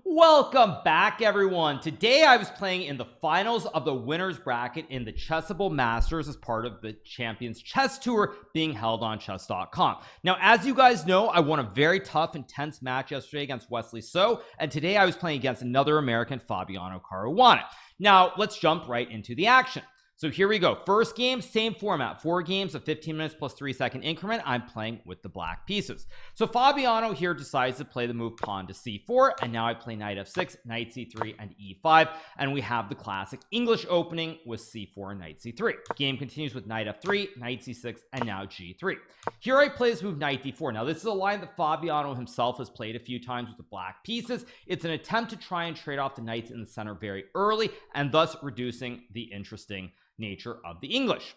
Welcome back, everyone. Today I was playing in the finals of the winners bracket in the Chessable Masters as part of the Champions Chess Tour being held on chess.com. Now, as you guys know, I won a very tough, intense match yesterday against Wesley So, and today I was playing against another American, Fabiano Caruana. Now, let's jump right into the action. So here we go. First game, same format, 4 games of 15 minutes plus 3-second increment. I'm playing with the black pieces. So Fabiano here decides to play the move pawn to c4, and now I play knight f6, knight c3, and e5, and we have the classic English opening with c4 and knight c3. Game continues with knight f3, knight c6, and now g3. Here I play this move knight d4. Now this is a line that Fabiano himself has played a few times with the black pieces. It's an attempt to try and trade off the knights in the center very early, and thus reducing the interesting nature of the English.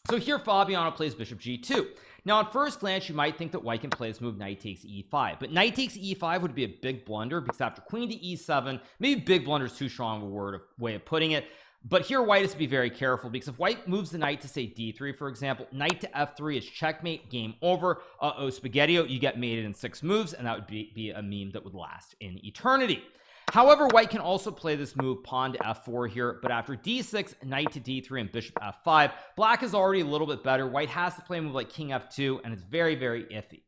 So here Fabiano plays bishop g2. Now at first glance you might think that white can play this move knight takes e5, but knight takes e5 would be a big blunder because after queen to e7, maybe big blunder is too strong a way of putting it, but here white has to be very careful because if white moves the knight to say d3, for example, knight to f3 is checkmate, game over, spaghetti-o, you get mated in 6 moves, and that would be a meme that would last in eternity. However, white can also play this move pawn to f4 here, but after d6, knight to d3, and bishop f5, black is already a little bit better. White has to play a move like king f2, and it's very, very iffy.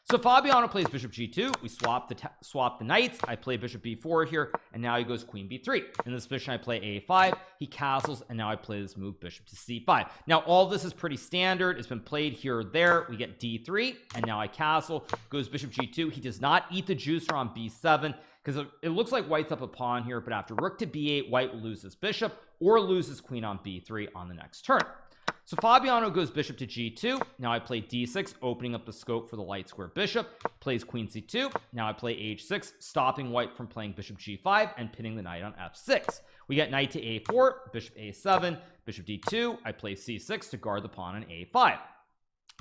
So Fabiano plays bishop g2. We swap the knights. I play bishop b4 here, and now he goes queen b3. In this position, I play a5. He castles, and now I play this move bishop to c5. Now, all this is pretty standard. It's been played here or there. We get d3, and now I castle. Goes bishop g2. He does not eat the juicer on b7 because it looks like white's up a pawn here, but after rook to b8, white will lose his bishop or lose his queen on b3 on the next turn. So Fabiano goes bishop to g2. Now I play d6, opening up the scope for the light square bishop. Plays queen c2. Now I play h6, stopping white from playing bishop g5 and pinning the knight on f6. We get knight to a4, bishop a7, bishop d2. I play c6 to guard the pawn on a5.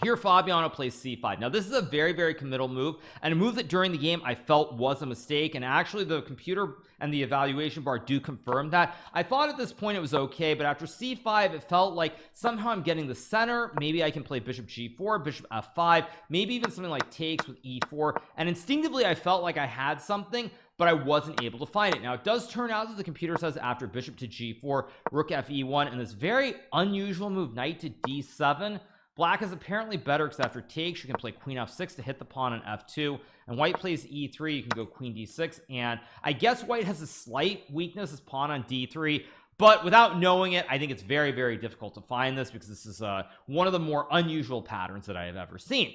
Here Fabiano plays c5. Now this is a very, very committal move, and a move that during the game I felt was a mistake, and actually the computer and the evaluation bar do confirm that. I thought at this point it was okay, but after c5 it felt like somehow I'm getting the center. Maybe I can play bishop g4, bishop f5, maybe even something like takes with e4, and instinctively I felt like I had something, but I wasn't able to find it. Now it does turn out that the computer says after bishop to g4, rook fe1, and this very unusual move knight to d7, black is apparently better because after takes you can play queen f6 to hit the pawn on f2, and white plays e3, you can go queen d6, and I guess white has a slight weakness as pawn on d3, but without knowing it I think it's very, very difficult to find this because this is one of the more unusual patterns that I have ever seen.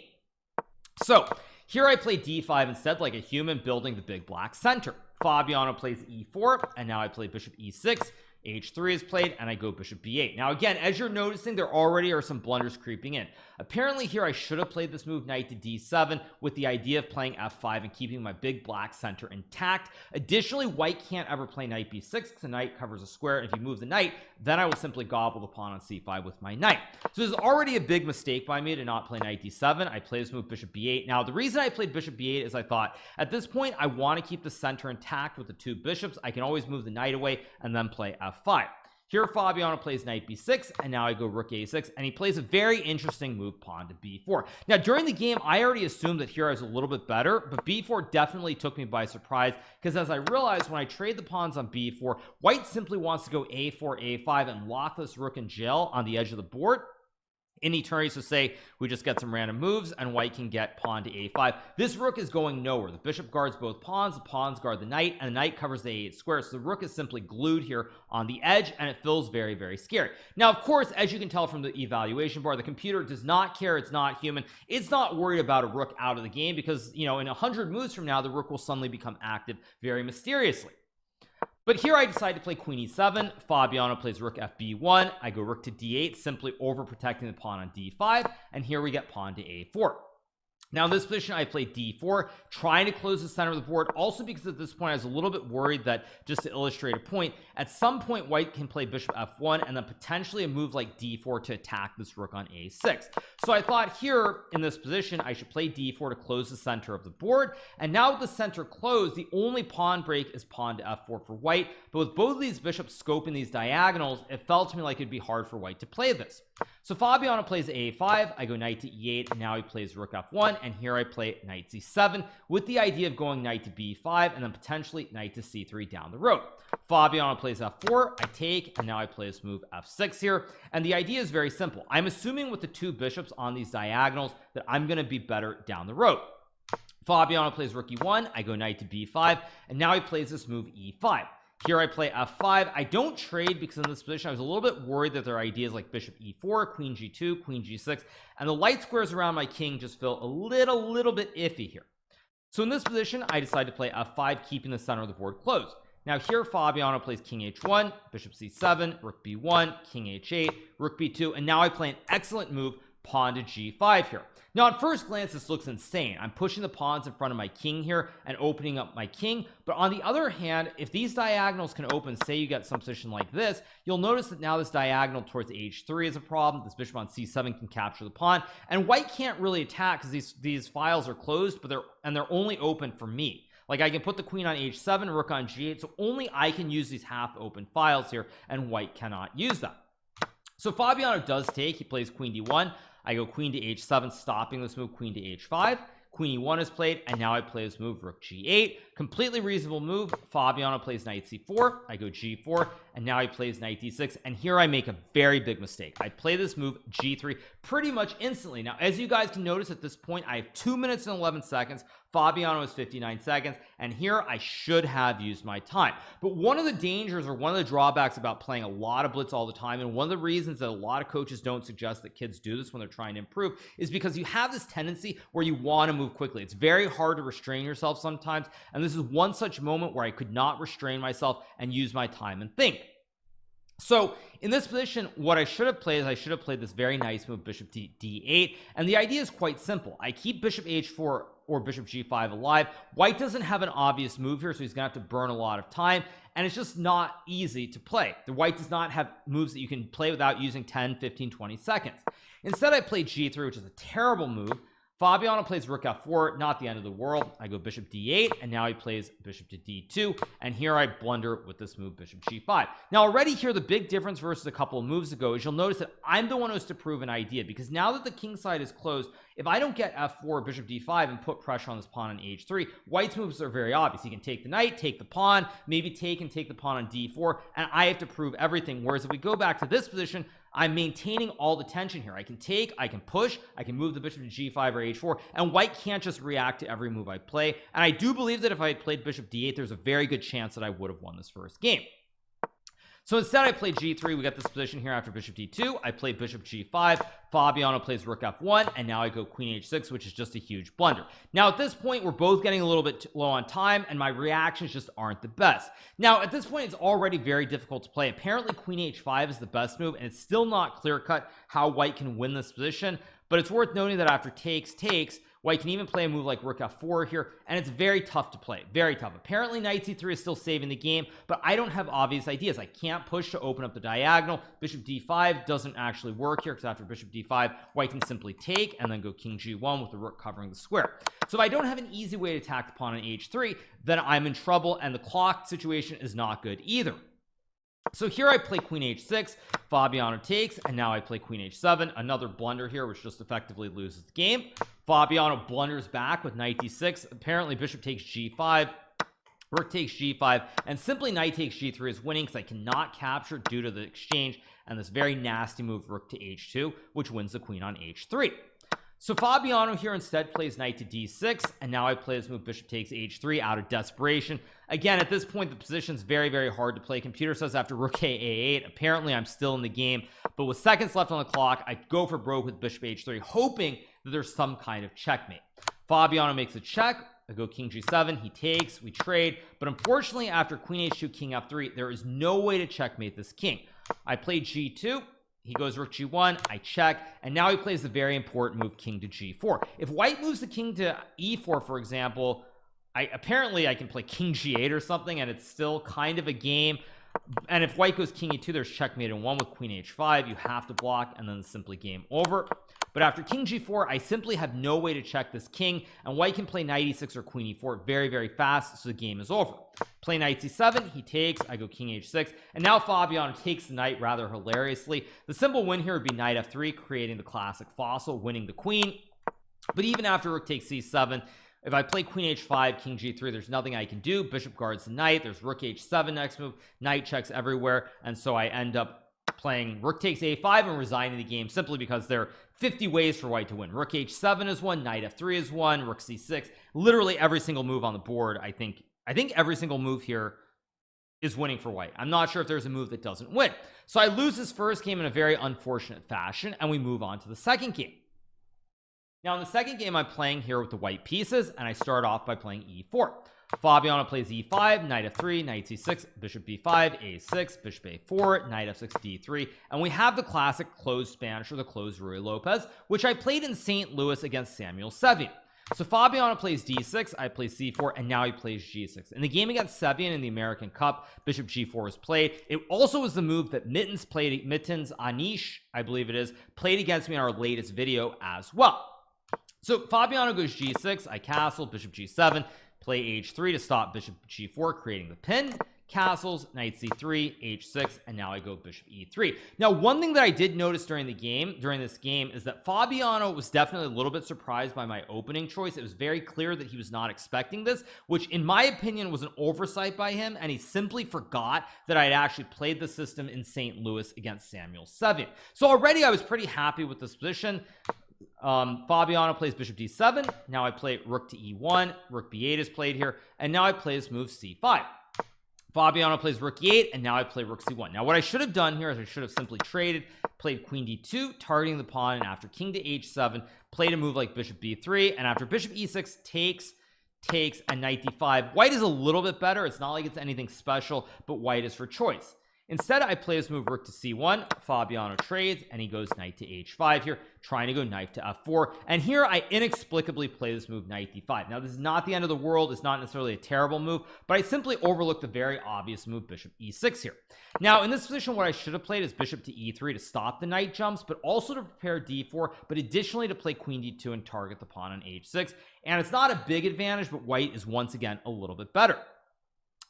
So here I play d5 instead, like a human building the big black center. Fabiano plays e4, and now I play bishop e6. h3 is played, and I go bishop b8. Now again, as you're noticing, there already are some blunders creeping in. Apparently here I should have played this move knight to d7 with the idea of playing f5 and keeping my big black center intact. Additionally, white can't ever play knight b6 because the knight covers a square, and if you move the knight, then I will simply gobble the pawn on c5 with my knight. So this is already a big mistake by me to not play knight d7. I play this move bishop b8. Now the reason I played bishop b8 is I thought at this point I want to keep the center intact with the 2 bishops. I can always move the knight away and then play f5. Here Fabiano plays knight b6, and now I go rook a6, and he plays a very interesting move pawn to b4. Now during the game I already assumed that here I was a little bit better, but b4 definitely took me by surprise because as I realized when I trade the pawns on b4, white simply wants to go a4 a5 and lock this rook in jail on the edge of the board in eternity. So say we just get some random moves and white can get pawn to a5. This rook is going nowhere. The bishop guards both pawns, the pawns guard the knight, and the knight covers the a8 square, so the rook is simply glued here on the edge, and it feels very, very scary. Now of course, as you can tell from the evaluation bar, the computer does not care. It's not human. It's not worried about a rook out of the game because, you know, in 100 moves from now the rook will suddenly become active very mysteriously. But here I decide to play queen e7. Fabiano plays rook fb1. I go rook to d8, simply overprotecting the pawn on d5, and here we get pawn to a4. Now in this position I play d4, trying to close the center of the board, also because at this point I was a little bit worried that, just to illustrate a point, at some point white can play bishop f1 and then potentially a move like d4 to attack this rook on a6. So I thought here in this position I should play d4 to close the center of the board, and now with the center closed, the only pawn break is pawn to f4 for white, but with both of these bishops scoping these diagonals, it felt to me like it'd be hard for white to play this. So Fabiano plays a5, I go knight to e8, and now he plays rook f1, and here I play knight c7 with the idea of going knight to b5 and then potentially knight to c3 down the road. Fabiano plays f4, I take, and now I play this move f6 here, and the idea is very simple. I'm assuming with the two bishops on these diagonals that I'm going to be better down the road. Fabiano plays rook e1, I go knight to b5, and now he plays this move e5. Here I play f5. I don't trade because in this position I was a little bit worried that there are ideas like bishop e4, queen g2, queen g6, and the light squares around my king just feel a little bit iffy here. So in this position I decide to play f5, keeping the center of the board closed. Now here Fabiano plays king h1, bishop c7, rook b1, king h8, rook b2, and now I play an excellent move, pawn to g5 here. Now at first glance this looks insane. I'm pushing the pawns in front of my king here and opening up my king, but on the other hand, if these diagonals can open, say you get some position like this, you'll notice that now this diagonal towards h3 is a problem. This bishop on c7 can capture the pawn, and white can't really attack because these files are closed, but they're only open for me. Like I can put the queen on h7, rook on g8, so only I can use these half open files here, and white cannot use them. So Fabiano does take. He plays queen d1, I go queen to h7, stopping this move, queen to h5. Queen e1 is played, and now I play this move, rook g8. Completely reasonable move. Fabiano plays knight c4, I go g4, and now he plays knight d6, and here I make a very big mistake. I play this move g3 pretty much instantly. Now as you guys can notice, at this point I have 2 minutes and 11 seconds. Fabiano is 59 seconds, and here I should have used my time. But one of the dangers, or one of the drawbacks about playing a lot of blitz all the time, and one of the reasons that a lot of coaches don't suggest that kids do this when they're trying to improve, is because you have this tendency where you want to move quickly. It's very hard to restrain yourself sometimes, and this is one such moment where I could not restrain myself and use my time and think. So in this position, what I should have played is I should have played this very nice move, bishop to d8, and the idea is quite simple. I keep bishop h4 or bishop g5 alive. White doesn't have an obvious move here, so he's gonna have to burn a lot of time, and it's just not easy to play. The white does not have moves that you can play without using 10, 15, 20 seconds. Instead I played g3, which is a terrible move. Fabiano plays rook f4, not the end of the world. I go bishop d8, and now he plays bishop to d2, and here I blunder with this move, bishop g5. Now already here, the big difference versus a couple of moves ago is you'll notice that I'm the one who has to prove an idea, because now that the king side is closed, if I don't get f4, bishop d5, and put pressure on this pawn on h3, white's moves are very obvious. He can take the knight, take the pawn, maybe take the pawn on d4, and I have to prove everything. Whereas if we go back to this position, I'm maintaining all the tension here. I can take, I can push, I can move the bishop to g5 or h4, and white can't just react to every move I play. And I do believe that if I had played bishop d8, there's a very good chance that I would have won this first game. So instead I played g3. We got this position here after bishop d2. I played bishop g5. Fabiano plays rook f1, and now I go queen h6, which is just a huge blunder. Now at this point we're both getting a little bit low on time, and my reactions just aren't the best. Now at this point it's already very difficult to play. Apparently queen h5 is the best move, and it's still not clear-cut how white can win this position, but it's worth noting that after takes, white can even play a move like rook f4 here, and it's very tough to play, very tough. Apparently knight c3 is still saving the game, but I don't have obvious ideas. I can't push to open up the diagonal. Bishop d5 doesn't actually work here, because after bishop d5 white can simply take and then go king g1 with the rook covering the square. So if I don't have an easy way to attack the pawn on h3, then I'm in trouble, and the clock situation is not good either. So here I play queen h6, Fabiano takes, and now I play queen h7, another blunder here, which just effectively loses the game. Fabiano blunders back with knight d6. Apparently bishop takes g5, rook takes g5, and simply knight takes g3 is winning because I cannot capture due to the exchange and this very nasty move rook to h2, which wins the queen on h3. So Fabiano here instead plays knight to d6, and now I play this move bishop takes h3 out of desperation. Again, at this point the position's very, very hard to play. Computer says after rook a8, apparently I'm still in the game, but with seconds left on the clock I go for broke with bishop h3, hoping that there's some kind of checkmate. Fabiano makes a check. I go king g7, he takes, we trade, but unfortunately after queen h2, king f3, there is no way to checkmate this king. I play g2, he goes rook g1, I check, and now he plays the very important move king to g4. If white moves the king to e4, for example, apparently I can play king g8 or something, and it's still kind of a game. And if white goes king e2, there's checkmate in one with queen h5. You have to block, and then it's simply game over. But after king g4, I simply have no way to check this king, and white can play knight e6 or queen e4 very, very fast, so the game is over. Play knight c7, he takes, I go king h6, and now Fabiano takes the knight rather hilariously. The simple win here would be knight f3, creating the classic fossil, winning the queen. But even after rook takes c7, if I play queen h5, king g3, there's nothing I can do. Bishop guards the knight. There's rook h7 next move, knight checks everywhere, and so I end up playing rook takes a5 and resigning the game simply because there are 50 ways for white to win. Rook h7 is one, knight f3 is one, rook c6, literally every single move on the board. I think every single move here is winning for white. I'm not sure if there's a move that doesn't win. So I lose this first game in a very unfortunate fashion, and we move on to the second game. Now in the second game, I'm playing here with the white pieces, and I start off by playing e4. Fabiano plays e5, knight f3, knight c6, bishop b5, a6, bishop a4, knight f6, d3, and we have the classic closed Spanish or the closed Ruy Lopez, which I played in St. Louis against Samuel Sevian. So Fabiano plays d6, I play c4, and now he plays g6. In the game against Sevian in the American Cup, bishop g4 is played. It also was the move that Mittens Anish, I believe it is, played against me in our latest video as well. So Fabiano goes g6, I castle, bishop g7, play h3 to stop bishop g4, creating the pin, castles, knight c3, h6, and now I go bishop e3. Now one thing that I did notice during this game is that Fabiano was definitely a little bit surprised by my opening choice. It was very clear that he was not expecting this, which in my opinion was an oversight by him, and he simply forgot that I had actually played the system in St. Louis against Samuel Sevian. So already I was pretty happy with this position. Fabiano plays bishop d7, now I play rook to e1, rook b8 is played here, and now I play this move c5. Fabiano plays rook e8, and now I play rook c1. Now what I should have done here is I should have simply traded, played queen d2, targeting the pawn, and after king to h7, played a move like bishop b3, and after bishop e6 takes, and knight d5. White is a little bit better. It's not like it's anything special, but white is for choice. Instead, I play this move rook to c1. Fabiano trades, and he goes knight to h5 here, trying to go knight to f4. And here I inexplicably play this move knight d5. Now, this is not the end of the world. It's not necessarily a terrible move, but I simply overlooked the very obvious move bishop e6 here. Now, in this position, what I should have played is bishop to e3 to stop the knight jumps, but also to prepare d4, but additionally to play queen d2 and target the pawn on h6. And it's not a big advantage, but white is once again a little bit better.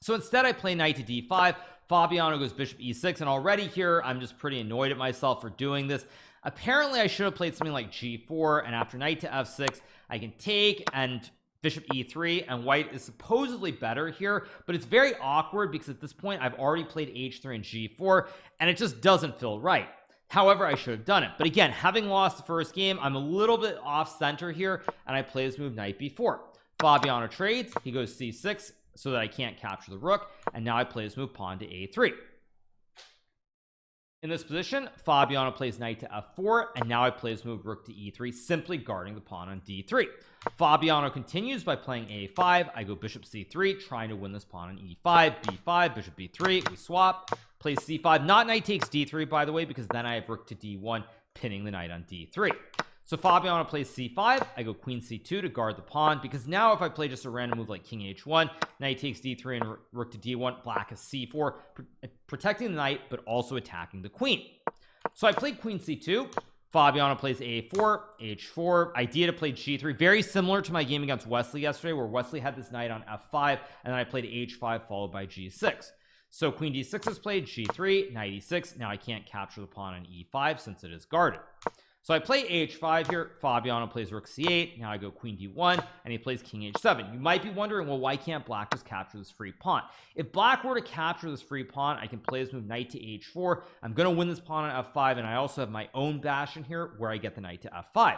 So instead, I play knight to d5. Fabiano goes bishop e6, and already here I'm just pretty annoyed at myself for doing this. Apparently I should have played something like g4, and after knight to f6 I can take and bishop e3, and white is supposedly better here, but it's very awkward because at this point I've already played h3 and g4, and it just doesn't feel right. However, I should have done it, but again, having lost the first game, I'm a little bit off center here, and I play this move knight b4. Fabiano trades, he goes c6 so that I can't capture the rook, and now I play this move pawn to a3. In this position, Fabiano plays knight to f4, and now I play this move rook to e3, simply guarding the pawn on d3. Fabiano continues by playing a5. I go bishop c3, trying to win this pawn on e5, b5, bishop b3, we swap, plays c5, not knight takes d3 by the way, because then I have rook to d1, pinning the knight on d3. So Fabiano plays c5, I go queen c2 to guard the pawn, because now if I play just a random move like king h1, knight takes d3 and rook to d1, black is c4, protecting the knight but also attacking the queen. So I played queen c2. Fabiano plays a4, h4, idea to play g3, very similar to my game against Wesley yesterday, where Wesley had this knight on f5, and then I played h5 followed by g6. So queen d6 is played, g3, knight e6. Now I can't capture the pawn on e5 since it is guarded. So I play h5 here. Fabiano plays rook c8. Now I go queen d1, and he plays king h7. You might be wondering, well, why can't black just capture this free pawn? If black were to capture this free pawn, I can play this move knight to h4. I'm going to win this pawn on f5, and I also have my own bastion here where I get the knight to f5.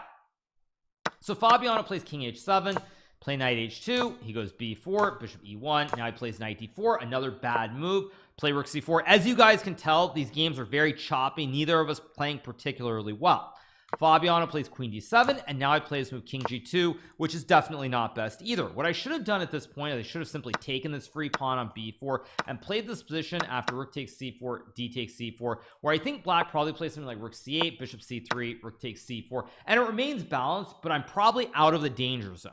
So Fabiano plays king h7, play knight h2. He goes b4, bishop e1. Now he plays knight d4, another bad move. Play rook c4. As you guys can tell, these games are very choppy. Neither of us playing particularly well. Fabiano plays queen d7, and now I play this move king g2, which is definitely not best either. What I should have done at this point is I should have simply taken this free pawn on b4 and played this position after rook takes c4, d takes c4, where I think black probably plays something like rook c8, bishop c3, rook takes c4, and it remains balanced, but I'm probably out of the danger zone.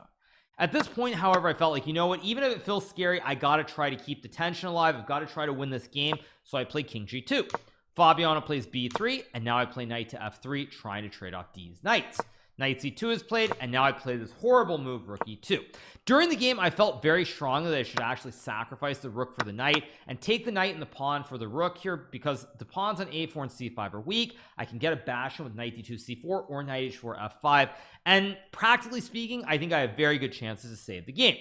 At this point, however, I felt like, you know what, even if it feels scary, I got to try to keep the tension alive. I've got to try to win this game, so I play king g2. Fabiano plays b3, and now I play knight to f3, trying to trade off these knights. Knight c2 is played, and now I play this horrible move, rook e2. During the game, I felt very strongly that I should actually sacrifice the rook for the knight and take the knight and the pawn for the rook here, because the pawns on a4 and c5 are weak. I can get a bastion with knight d2 c4 or knight h4 f5, and practically speaking, I think I have very good chances to save the game.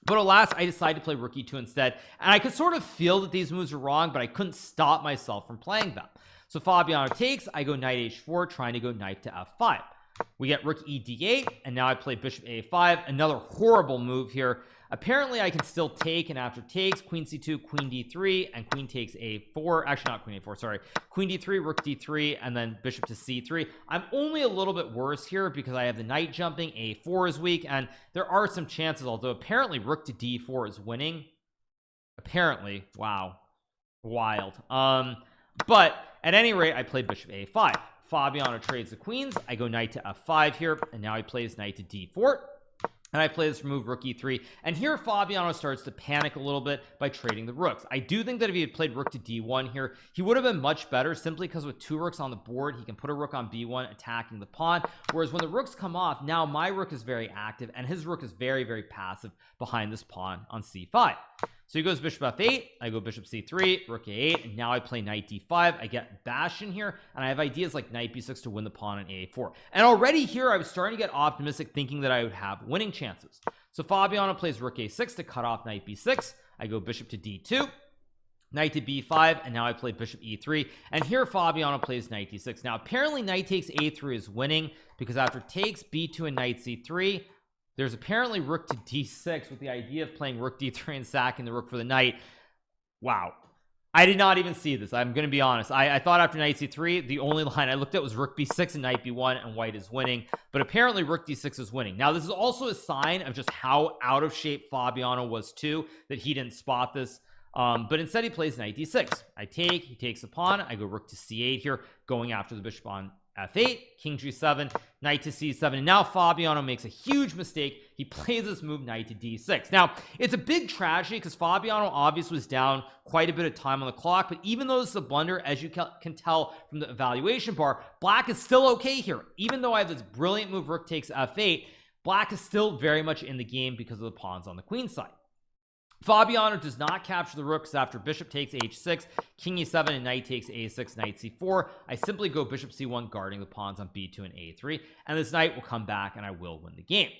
But alas, I decided to play rook e2 instead, and I could sort of feel that these moves were wrong, but I couldn't stop myself from playing them. So Fabiano takes, I go knight h4, trying to go knight to f5. We get rook e d8, and now I play bishop a5, another horrible move here. Apparently I can still take, and after takes, queen c2, queen d3, and queen takes a4, actually not queen a4, sorry, queen d3, rook d3, and then bishop to c3. I'm only a little bit worse here because I have the knight jumping, a4 is weak, and there are some chances, although apparently rook to d4 is winning. Apparently, wow, wild. But at any rate, I played bishop a5. Fabiano trades the queens. I go knight to f5 here, and now he plays knight to d4, and I play this move rook e3. And here Fabiano starts to panic a little bit by trading the rooks. I do think that if he had played rook to d1 here, he would have been much better, simply because with two rooks on the board, he can put a rook on b1 attacking the pawn, whereas when the rooks come off, now my rook is very active and his rook is very, very passive behind this pawn on c5. So he goes bishop f8, I go bishop c3, rook a8, and now I play knight d5. I get bastion here, and I have ideas like knight b6 to win the pawn on a4. And already here I was starting to get optimistic, thinking that I would have winning chances. So Fabiano plays rook a6 to cut off knight b6. I go bishop to d2, knight to b5, and now I play bishop e3, and here Fabiano plays knight d6. Now apparently knight takes a3 is winning, because after takes, b2 and knight c3, there's apparently rook to d6 with the idea of playing rook d3 and sacking the rook for the knight. Wow, I did not even see this. I'm going to be honest. I thought after knight c3, the only line I looked at was rook b6 and knight b1, and white is winning, but apparently rook d6 is winning. Now this is also a sign of just how out of shape Fabiano was too, that he didn't spot this. But instead he plays knight d6. I take, he takes the pawn, I go rook to c8 here, going after the bishop on f8, king g7, knight to c7, and now Fabiano makes a huge mistake. He plays this move knight to d6. Now it's a big tragedy because Fabiano obviously was down quite a bit of time on the clock, but even though this is a blunder, as you can tell from the evaluation bar, black is still okay here. Even though I have this brilliant move rook takes f8, black is still very much in the game because of the pawns on the queen side. Fabiano does not capture the rooks after bishop takes h6, king e7, and knight takes a6, knight c4. I simply go bishop c1, guarding the pawns on b2 and a3, and this knight will come back and I will win the game.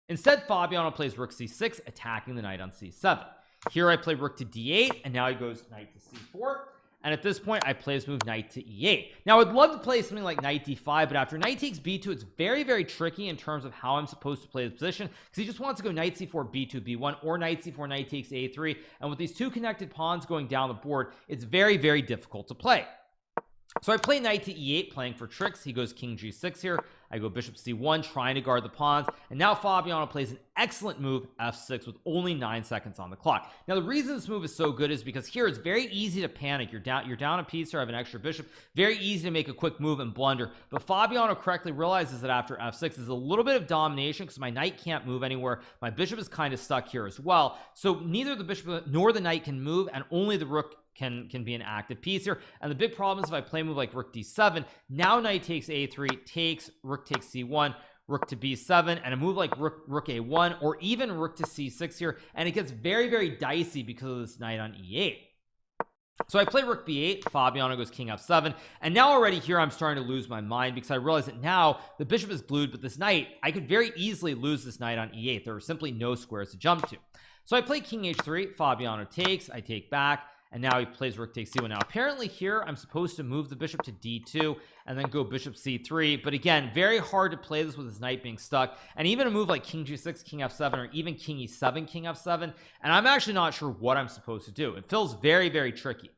Instead, Fabiano plays rook c6, attacking the knight on c7. Here I play rook to d8, and now he goes knight to c4, and at this point I play this move knight to e8. Now I'd love to play something like knight d5, but after knight takes b2, it's very, very tricky in terms of how I'm supposed to play the position, because he just wants to go knight c4 b2 b1, or knight c4 knight takes a3, and with these two connected pawns going down the board, it's very, very difficult to play. So I play knight to e8, playing for tricks. He goes king g6 here. I go bishop c1, trying to guard the pawns, and now Fabiano plays an excellent move f6 with only 9 seconds on the clock. Now the reason this move is so good is because here it's very easy to panic. You're down a piece here. I have an extra bishop, very easy to make a quick move and blunder, but Fabiano correctly realizes that after f6 is a little bit of domination because my knight can't move anywhere. My bishop is kind of stuck here as well, so neither the bishop nor the knight can move, and only the rook can be an active piece here. And the big problem is if I play a move like rook d7, now knight takes a3, takes, rook takes c1, rook to b7, and a move like rook a1, or even rook to c6 here, and it gets very, very dicey because of this knight on e8. So I play rook b8, Fabiano goes king f7, and now already here I'm starting to lose my mind because I realize that now the bishop is glued, but this knight, I could very easily lose this knight on e8. There are simply no squares to jump to. So I play king h3, Fabiano takes, I take back, and now he plays rook takes c1. Now apparently here I'm supposed to move the bishop to d2 and then go bishop c3, but again, very hard to play this with his knight being stuck, and even a move like king g6, king f7, or even king e7, king f7, and I'm actually not sure what I'm supposed to do. It feels very, very tricky.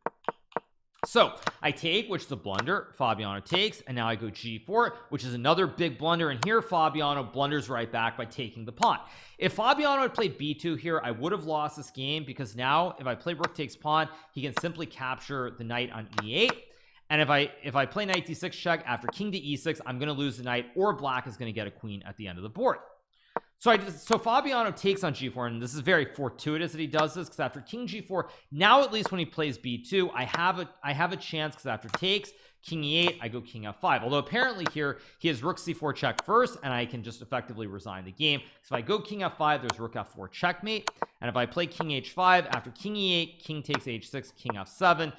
So I take, which is a blunder. Fabiano takes, and now I go g4, which is another big blunder, and here Fabiano blunders right back by taking the pawn. If Fabiano had played b2 here, I would have lost this game, because now if I play rook takes pawn, he can simply capture the knight on e8, and if I play knight d6 check after king to e6, I'm going to lose the knight, or black is going to get a queen at the end of the board. So Fabiano takes on g4, and this is very fortuitous that he does this, because after king g4, now at least when he plays b2, I have a chance, because after takes king e8, I go king f5. Although apparently here he has rook c4 check first, and I can just effectively resign the game. So if I go king f5, there's rook f4 checkmate, and if I play king h5 after king e8, king takes h6, king f7,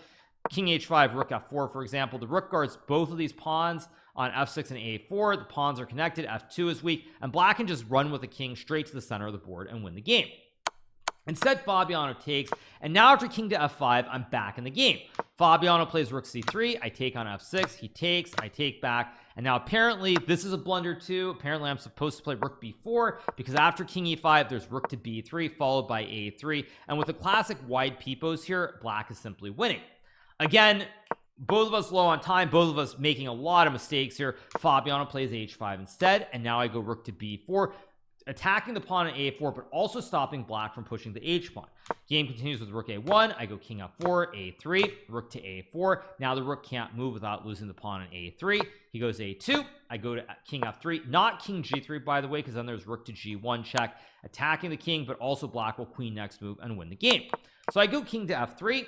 king h5, rook f4, for example, the rook guards both of these pawns on f6 and a4. The pawns are connected, f2 is weak, and black can just run with the king straight to the center of the board and win the game. Instead, Fabiano takes, and now after king to f5, I'm back in the game. Fabiano plays rook c3, I take on f6, he takes, I take back, and now apparently this is a blunder too. Apparently I'm supposed to play rook b4, because after king e5 there's rook to b3 followed by a3, and with the classic wide peepos here, black is simply winning. Again, both of us low on time, both of us making a lot of mistakes here. Fabiano plays h5 instead, and now I go rook to b4, attacking the pawn at a4, but also stopping black from pushing the h pawn. Game continues with rook a1, I go king f4, a3, rook to a4. Now the rook can't move without losing the pawn on a3. He goes a2, I go to king f3, not king g3, by the way, because then there's rook to g1 check, attacking the king, but also black will queen next move and win the game. So I go king to f3,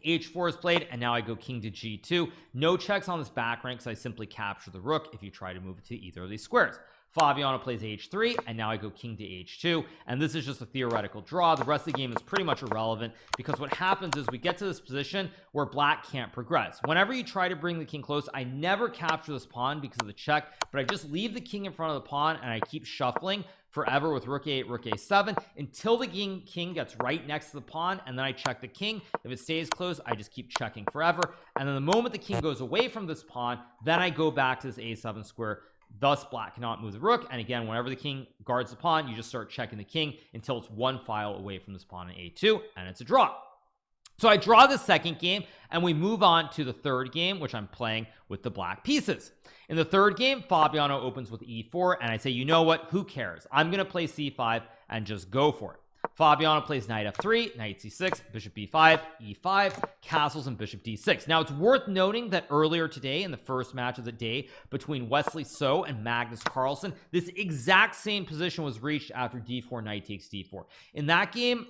h4 is played, and now I go king to g2. No checks on this back rank, so I simply capture the rook if you try to move it to either of these squares. Fabiano plays h3, and now I go king to h2, and this is just a theoretical draw. The rest of the game is pretty much irrelevant, because what happens is we get to this position where black can't progress. Whenever you try to bring the king close, I never capture this pawn because of the check, but I just leave the king in front of the pawn, and I keep shuffling forever with rook a8, rook a7 until the king gets right next to the pawn, and then I check the king. If it stays close, I just keep checking forever, and then the moment the king goes away from this pawn, then I go back to this a7 square. Thus black cannot move the rook, and again, whenever the king guards the pawn, you just start checking the king until it's one file away from this pawn in a2, and it's a draw. So I draw the second game, and we move on to the third game, which I'm playing with the black pieces. In the third game, Fabiano opens with e4, and I say, you know what, who cares? I'm gonna play c5 and just go for it. Fabiano plays knight f3, knight c6, bishop b5, e5, castles, and bishop d6. Now it's worth noting that earlier today, in the first match of the day between Wesley So and Magnus Carlsen, this exact same position was reached after d4, knight takes d4. In that game,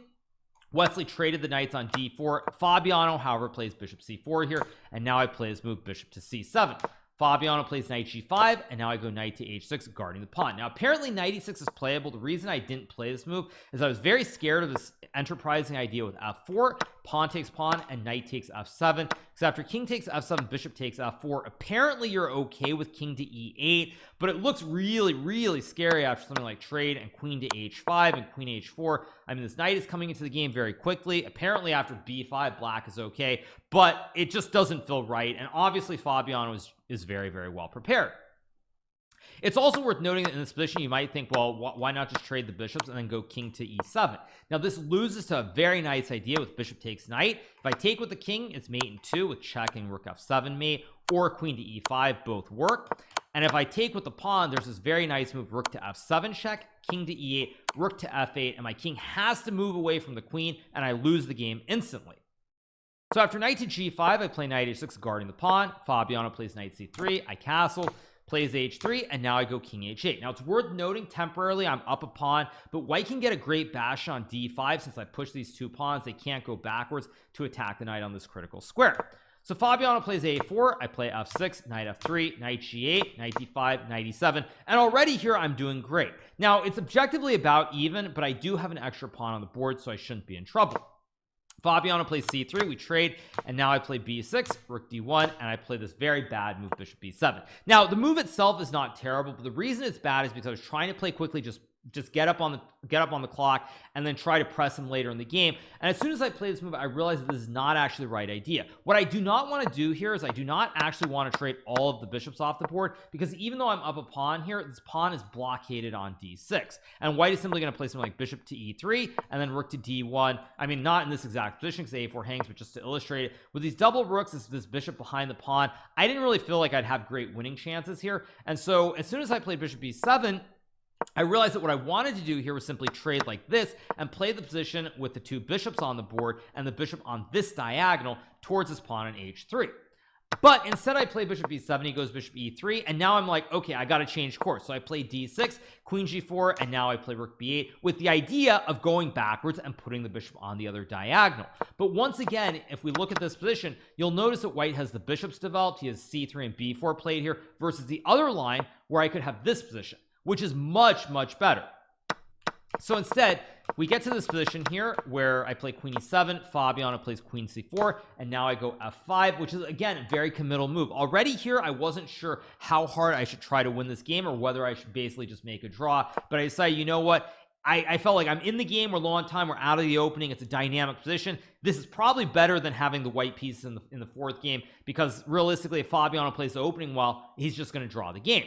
Wesley traded the knights on d4. Fabiano, however, plays bishop c4 here, and now I play his move bishop to c7. Fabiano plays knight g5, and now I go knight to h6, guarding the pawn. Now apparently knight e6 is playable. The reason I didn't play this move is I was very scared of this enterprising idea with f4, pawn takes pawn, and knight takes f7, because after king takes f7, bishop takes f4. Apparently you're okay with king to e8, but it looks really scary after something like trade and queen to h5 and queen h4. I mean, this knight is coming into the game very quickly. Apparently after b5, black is okay, but it just doesn't feel right, and obviously Fabiano is very well prepared. It's also worth noting that in this position you might think, well, why not just trade the bishops and then go king to e7? Now this loses to a very nice idea with bishop takes knight. If I take with the king, it's mate in 2 with checking rook f7 mate, or queen to e5, both work. And if I take with the pawn, there's this very nice move, rook to f7 check, king to e8, rook to f8, and my king has to move away from the queen, and I lose the game instantly. So after knight to g5, I play knight h6, guarding the pawn. Fabiano plays knight c3, I castle, plays h3, and now I go king h8. Now it's worth noting temporarily I'm up a pawn, but white can get a great bash on d5. Since I push these two pawns, they can't go backwards to attack the knight on this critical square. So Fabiano plays a4, I play f6, knight f3, knight g8, knight d5, knight e7, and already here I'm doing great. Now it's objectively about even, but I do have an extra pawn on the board, so I shouldn't be in trouble. Fabiano plays c3, we trade, and now I play b6, rook d1, and I play this very bad move, bishop b7. Now the move itself is not terrible, but the reason it's bad is because I was trying to play quickly, just get up on the clock and then try to press him later in the game. And as soon as I play this move, I realized that this is not actually the right idea. What I do not want to do here is I do not actually want to trade all of the bishops off the board, because even though I'm up a pawn here, this pawn is blockaded on d6, and white is simply going to play something like bishop to e3 and then rook to d1. I mean, not in this exact position because a4 hangs, but just to illustrate it, with these double rooks, this bishop behind the pawn, I didn't really feel like I'd have great winning chances here. And so as soon as I played bishop b7, I realized that what I wanted to do here was simply trade like this and play the position with the two bishops on the board and the bishop on this diagonal towards this pawn in h3. But instead I play bishop b7, he goes bishop e3, and now I'm like, okay, I got to change course. So I play d6, queen g4, and now I play rook b8 with the idea of going backwards and putting the bishop on the other diagonal. But once again, if we look at this position, you'll notice that white has the bishops developed. He has c3 and b4 played here versus the other line where I could have this position, which is much better. So instead we get to this position here where I play queen e7, Fabiano plays queen c4, and now I go f5, which is again a very committal move. Already here I wasn't sure how hard I should try to win this game or whether I should basically just make a draw, but I decided, you know what, I felt like I'm in the game, we're low on time, we're out of the opening, it's a dynamic position. This is probably better than having the white pieces in the fourth game, because realistically if Fabiano plays the opening well, he's just going to draw the game.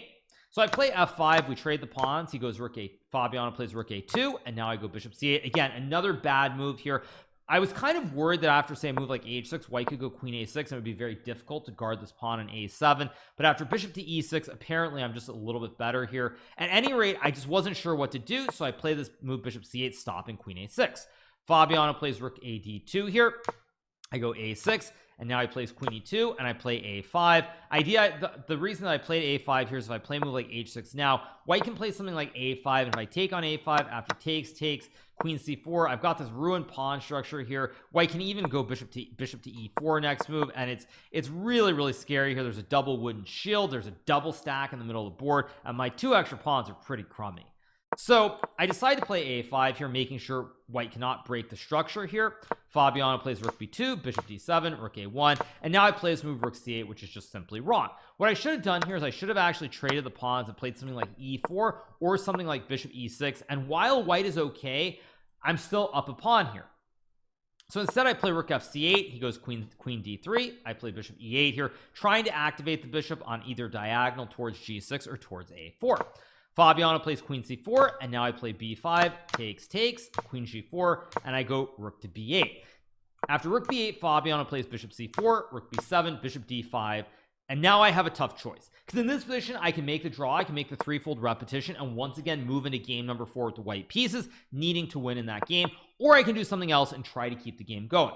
So I play f5, we trade the pawns, he goes rook a, Fabiano plays rook a2, and now I go bishop c8. Again, another bad move here. I was kind of worried that after say a move like h6, white could go queen a6 and it would be very difficult to guard this pawn on a7, but after bishop to e6, apparently I'm just a little bit better here. At any rate, I just wasn't sure what to do, so I play this move bishop c8, stopping queen a6. Fabiano plays rook a d2 here, I go a6, and now he plays queen e2, and I play a5. The reason that I played a5 here is if I play a move like h6 now, white can play something like a5, and if I take on a5 after takes queen c4, I've got this ruined pawn structure here. White can even go bishop to e4 next move, and it's really scary here. There's a double wooden shield, there's a double stack in the middle of the board, and my two extra pawns are pretty crummy. So I decided to play a5 here, making sure white cannot break the structure here. Fabiano plays rook b2, bishop d7, rook a1, and now I play this move rook c8, which is just simply wrong. What I should have done here is I should have actually traded the pawns and played something like e4 or something like bishop e6, and while white is okay, I'm still up a pawn here. So instead I play rook f c8, he goes queen d3, I play bishop e8 here, trying to activate the bishop on either diagonal towards g6 or towards a4. Fabiano plays queen c4, and now I play b5, takes, queen g4, and I go rook to b8. After rook b8, Fabiano plays bishop c4, rook b7, bishop d5, and now I have a tough choice, because in this position I can make the draw, I can make the threefold repetition, and once again move into game number 4 with the white pieces, needing to win in that game, or I can do something else and try to keep the game going.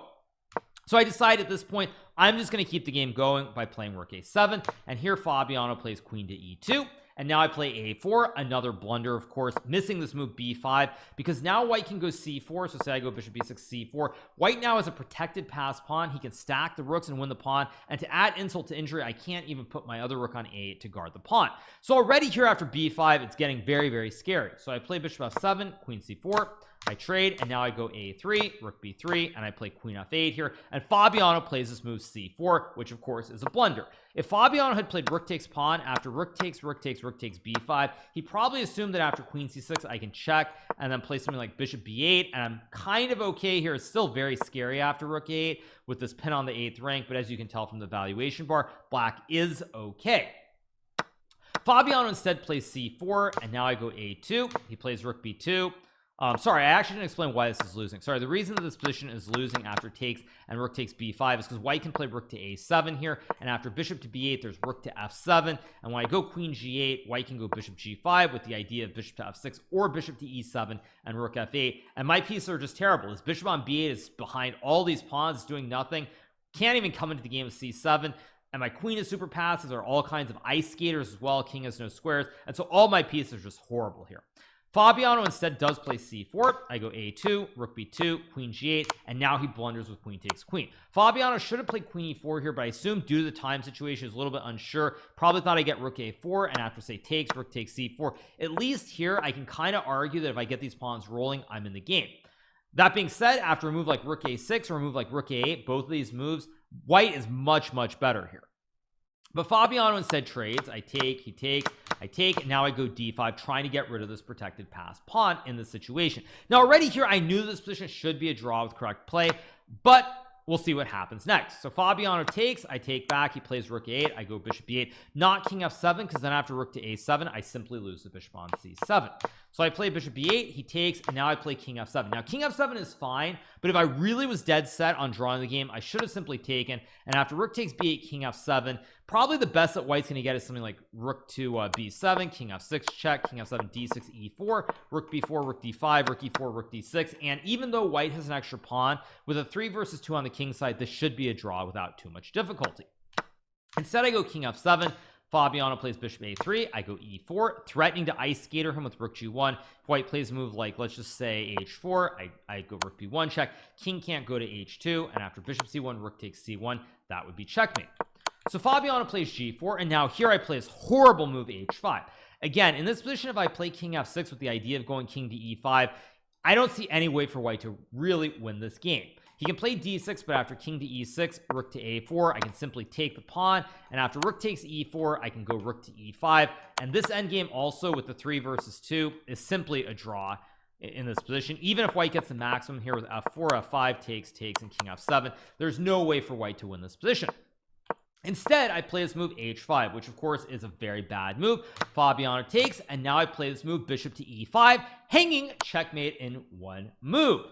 So I decide at this point I'm just going to keep the game going by playing rook a7, and here Fabiano plays queen to e2, and now I play a4, another blunder, of course, missing this move b5, because now white can go c4. So say I go bishop b6, c4, white now has a protected pass pawn, he can stack the rooks and win the pawn, and to add insult to injury, I can't even put my other rook on a8 to guard the pawn. So already here after b5, it's getting very scary. So I play bishop f7, queen c4, I trade, and now I go a3, rook b3, and I play queen f8 here, and Fabiano plays this move c4, which of course is a blunder. If Fabiano had played rook takes pawn after rook takes b5, he probably assumed that after queen c6 I can check and then play something like bishop b8, and I'm kind of okay here. It's still very scary after rook a8 with this pin on the 8th rank, but as you can tell from the valuation bar, black is okay. Fabiano instead plays c4, and now I go a2, he plays rook b2. Sorry, I actually didn't explain why this is losing. Sorry, the reason that this position is losing after takes and rook takes b5 is because white can play rook to a7 here, and after bishop to b8 there's rook to f7, and when I go queen g8, white can go bishop g5 with the idea of bishop to f6 or bishop to e7 and rook f8, and my pieces are just terrible. This bishop on b8 is behind all these pawns, it's doing nothing, can't even come into the game with c7, and my queen is super passive. There are all kinds of ice skaters as well, king has no squares, and so all my pieces are just horrible here. Fabiano instead does play c4, I go a2, rook b2, queen g8, and now he blunders with queen takes queen. Fabiano should have played queen e4 here, but I assume due to the time situation is a little bit unsure, probably thought I'd get rook a4, and after say takes, rook takes c4, at least here I can kind of argue that if I get these pawns rolling, I'm in the game. That being said, after a move like rook a6 or a move like rook a8, both of these moves, white is much better here. But Fabiano instead trades. I take, he takes, I take, and now I go d5, trying to get rid of this protected pass pawn in this situation. Now already here I knew this position should be a draw with correct play, but we'll see what happens next. So Fabiano takes, I take back, he plays rook a8, I go bishop b8, not king f7, because then after rook to a7 I simply lose the bishop on c7. So I play bishop b8, he takes, and now I play king f7. Now king f7 is fine, but if I really was dead set on drawing the game, I should have simply taken, and after rook takes b8, king f7, probably the best that white's going to get is something like rook to b7, king f6 check, king f7, d6, e4, rook b4, rook d5, rook e4, rook d6, and even though white has an extra pawn, with a 3 versus 2 on the king side, this should be a draw without too much difficulty. Instead I go king f7. Fabiano plays bishop a3. I go e4, threatening to ice skater him with rook g1. White plays a move like, let's just say h4. I go rook b1 check. King can't go to h2, and after bishop c1, rook takes c1. That would be checkmate. So Fabiano plays g4, and now here I play this horrible move h5. Again, in this position, if I play king f6 with the idea of going king to e5, I don't see any way for white to really win this game. He can play d6, but after king to e6, rook to a4, I can simply take the pawn, and after rook takes e4, I can go rook to e5, and this endgame also with the 3 versus 2 is simply a draw in this position. Even if white gets the maximum here with f4, f5 takes, and king f7, there's no way for white to win this position. Instead, I play this move h5, which of course is a very bad move. Fabiano takes, and now I play this move bishop to e5, hanging checkmate in one move.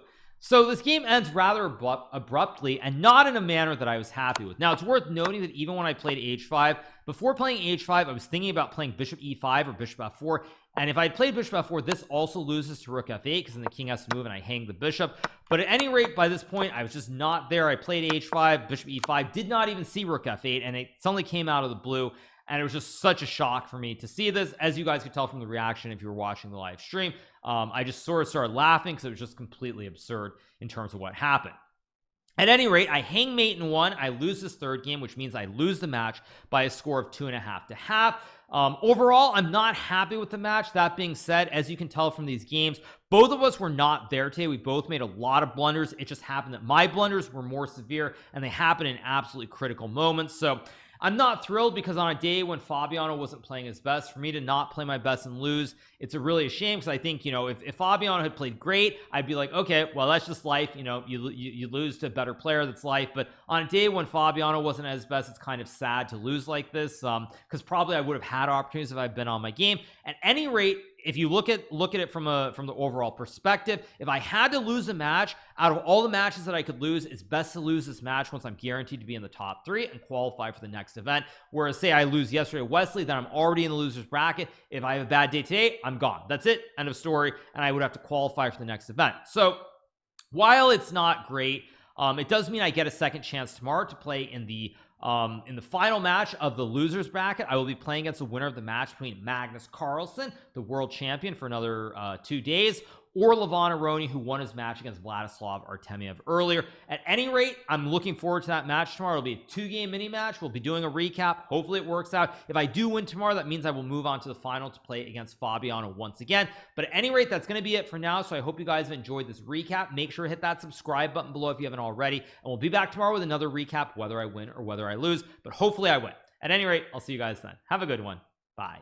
So this game ends rather abruptly and not in a manner that I was happy with. Now, it's worth noting that even when I played h5, before playing h5, I was thinking about playing bishop e5 or bishop f4. And if I had played bishop f4, this also loses to rook f8 because then the king has to move and I hang the bishop. But at any rate, by this point, I was just not there. I played h5, bishop e5, did not even see rook f8, and it suddenly came out of the blue. And it was just such a shock for me to see this. As you guys could tell from the reaction if you were watching the live stream, I just sort of started laughing because it was just completely absurd in terms of what happened. At any rate, I hang mate in 1. I lose this third game, which means I lose the match by a score of 2.5 to half. Overall, I'm not happy with the match. That being said, as you can tell from these games, both of us were not there today. We both made a lot of blunders. It just happened that my blunders were more severe and they happened in absolutely critical moments. So I'm not thrilled because on a day when Fabiano wasn't playing his best, for me to not play my best and lose, it's really a shame because I think, you know, if Fabiano had played great, I'd be like, okay, well, that's just life. You know, you lose to a better player, that's life. But on a day when Fabiano wasn't at his best, it's kind of sad to lose like this because probably I would have had opportunities if I'd been on my game. At any rate, if you look at it from the overall perspective, if I had to lose a match, out of all the matches that I could lose, it's best to lose this match once I'm guaranteed to be in the top 3 and qualify for the next event. Whereas say I lose yesterday to Wesley, then I'm already in the loser's bracket. If I have a bad day today, I'm gone. That's it, end of story, and I would have to qualify for the next event. So while it's not great, it does mean I get a second chance tomorrow to play in the final match of the losers bracket. I will be playing against the winner of the match between Magnus Carlsen, the world champion, for another 2 days, or Levon Aroni, who won his match against Vladislav Artemiev earlier. At any rate, I'm looking forward to that match tomorrow. It'll be a 2-game mini match. We'll be doing a recap. Hopefully it works out. If I do win tomorrow, that means I will move on to the final to play against Fabiano once again. But at any rate, that's going to be it for now. So I hope you guys have enjoyed this recap. Make sure to hit that subscribe button below if you haven't already. And we'll be back tomorrow with another recap, whether I win or whether I lose. But hopefully I win. At any rate, I'll see you guys then. Have a good one. Bye.